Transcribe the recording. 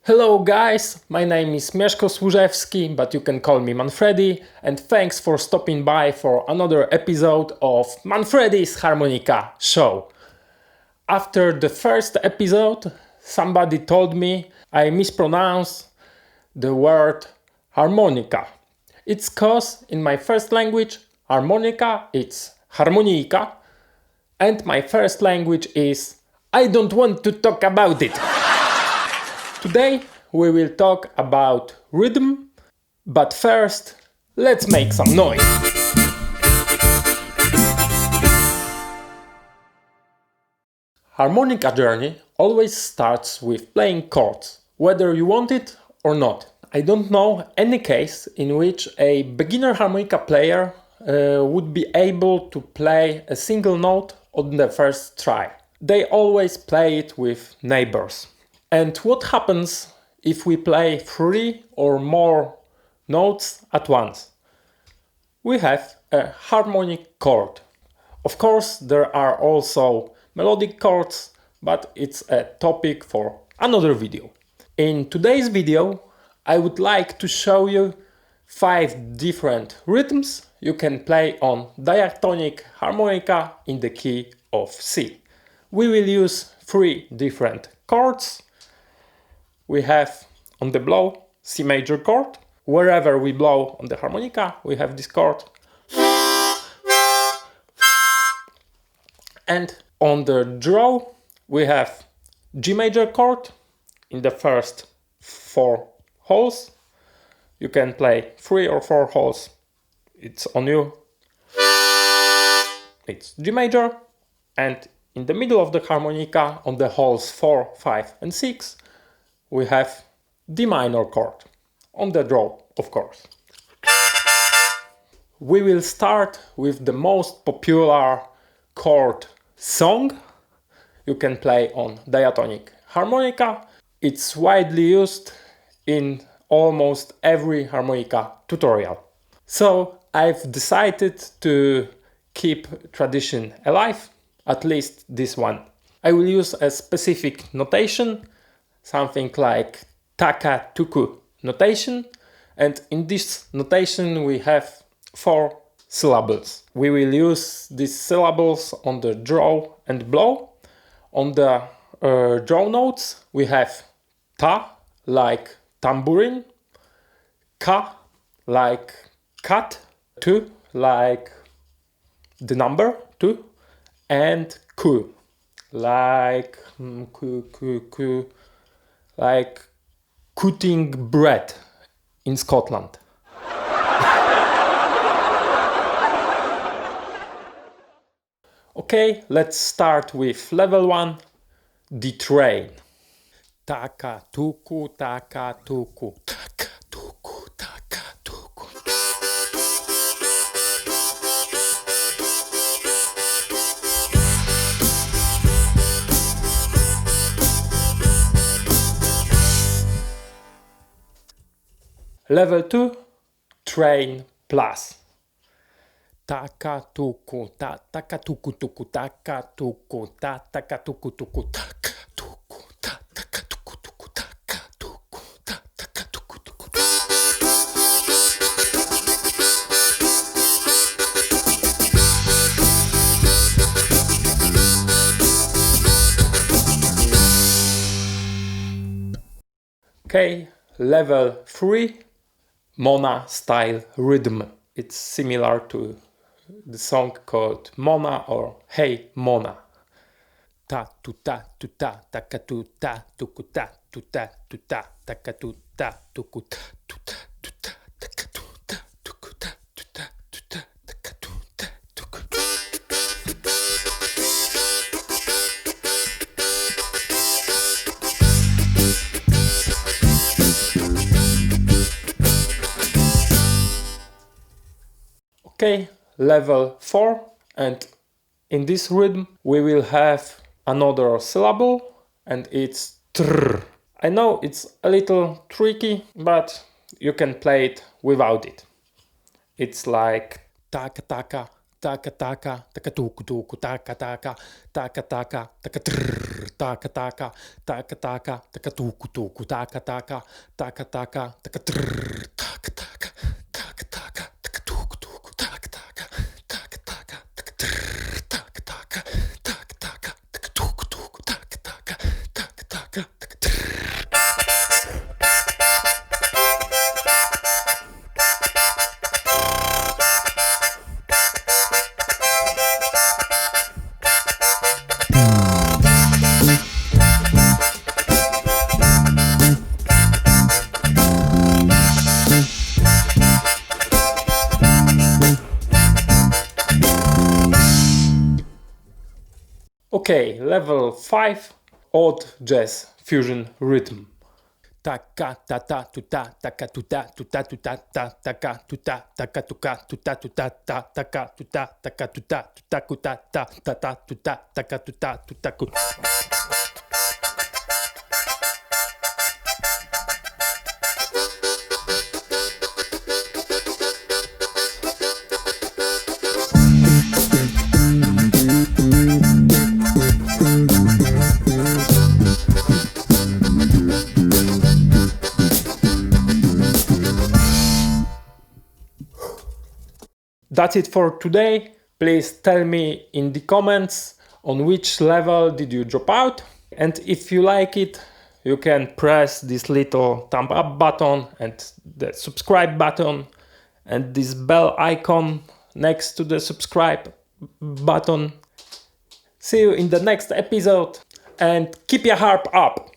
Hello guys, my name is Mieszko Służewski, but you can call me Manfredi, and thanks for stopping by for another episode of Manfredi's Harmonica Show. After the first episode, somebody told me I mispronounce the word harmonica. It's cause in my first language, harmonica, it's harmonika, and my first language is I don't want to talk about it. Today we will talk about rhythm, but first let's make some noise. Harmonica journey always starts with playing chords, whether you want it or not. I don't know any case in which a beginner harmonica player would be able to play a single note on the first try. They always play it with neighbors. And what happens if we play 3 or more notes at once? We have a harmonic chord. Of course, there are also melodic chords, but it's a topic for another video. In today's video, I would like to show you 5 different rhythms you can play on diatonic harmonica in the key of C. We will use 3 different chords. We have on the blow C major chord. Wherever we blow on the harmonica, we have this chord. And on the draw, we have G major chord in the first 4 holes. You can play 3 or 4 holes. It's on you. It's G major. And in the middle of the harmonica, on the holes 4, 5 and 6, we have D minor chord, on the draw, of course. We will start with the most popular chord song you can play on diatonic harmonica. It's widely used in almost every harmonica tutorial. So I've decided to keep tradition alive, at least this one. I will use a specific notation, something like taka-tuku notation, and in this notation we have 4 syllables. We will use these syllables on the draw and blow. On the draw notes we have ta, like tambourine, ka, like cat, tu, like the number 2, and ku, like like cutting bread in Scotland. Okay, let's start with level 1, the train. Taka tuku, taka tuku, taka tuku, taka tuku. Level 2, train plus. Taka tuku, ta taka tuku tuku, taka tuku, ta taka tuku tuku, taka tuku, ta taka tuku tuku, taka tuku, ta taka tuku tuku. Okay, level 3, Mona style rhythm. It's similar to the song called Mona or Hey Mona. Ta tu ta tu ta taka tu ta tuku ta tu ta tu ta taka tu ta tuku ta tu ta tu ta taka tu ta tuku ta tu ta tu ta taka tu ta tuku. Okay, level 4, and in this rhythm we will have another syllable, and it's trr. I know it's a little tricky, but you can play it without it. It's like taka taka, taka taka, taka tuku tuku, taka taka, taka taka, taka trrr, taka taka taka taka taka tuku tuku taka taka taka taka taka trrr taka taka taka taka taka tuku tuku taka taka taka taka taka trrr taka taka taka taka taka tuku tuku taka taka taka taka taka trrr. Okay, level 5, odd jazz fusion rhythm. Taka ta ta tu ta taka tu ta tu ta tu ta ta taka tu ta taka tu ka tu ta tu ta ta taka tu ta taka tu ta tu ta ku ta ta ta ta tu ta taka tu ta tu ta ku. That's it for today. Please tell me in the comments on which level did you drop out. And if you like it, you can press this little thumb up button and the subscribe button and this bell icon next to the subscribe button. See you in the next episode and keep your harp up.